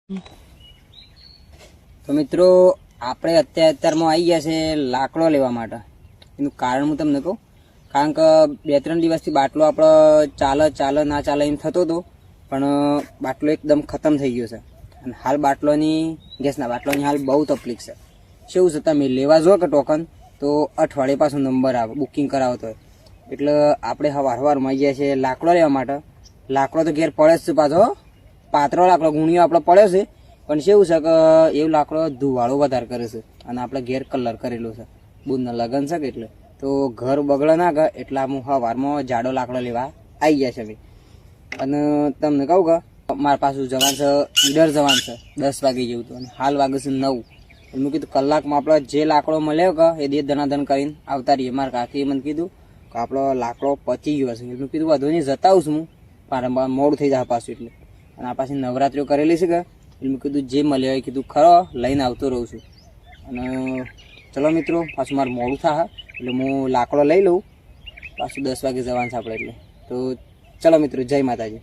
તો મિત્રો આપણે અત્યારમાં આવી ગયા છે લાકડો લેવા માટે. એનું કારણ હું તમને કહું. કારણ કે 2-3 દિવસથી બાટલો આપણો ચાલે ના ચાલે એમ થતો હતો, પણ બાટલો એકદમ ખતમ થઈ ગયો છે. અને હાલ ગેસના બાટલોની હાલ બહુ તકલીફ છે. શું છે, તમે લેવા જો કે ટોકન તો અઠવાડિયે પાછો નંબર આવે બુકિંગ કરાવતો હોય. એટલે આપણે સવારમાં આવી ગયા છે લાકડો લેવા માટે. લાકડો તો ઘેર પડે જ છે, પાછો પાતળો લાકડો ગુણિયો આપણે પડ્યો છે, પણ કેવું છે કે એવું લાકડો ધુવાળો વધારે કરે છે. અને આપણે ઘેર કલર કરેલો છે, બુધના લગ્ન છે કે એટલે તો ઘર બગડે ના કે એટલે હું સવારમાં જાડો લાકડો લેવા આવી ગયા છે ભાઈ. અને તમને કહું કે મારા પાછું જવાન છે, ઈડર જવાન છે 10 વાગે જેવું તો, અને હાલ વાગે છે 9. મેં કીધું કલાકમાં આપણે જે લાકડો મળ્યો કે એ દે ધનાધન કરીને આવતા રહીએ. મારા કાકીએ મને કીધું કે આપણો લાકડો પચી ગયો છે. મેં કીધું વધુ નહીં, જતા આવું છું હું, મારા મોડું થઈ જાય પાછું. એટલે અને આ પાછી નવરાત્રિઓ કરેલી છે કે એટલે મેં કીધું જે મળ્યો એ કીધું ખરો લઈને આવતો રહું છું. અને ચલો મિત્રો, પાછું મારું મોડું થાય એટલે હું લાકડો લઈ લઉં. પાછું 10 વાગે જવાનું છે આપણે. એટલે તો ચલો મિત્રો, જય માતાજી.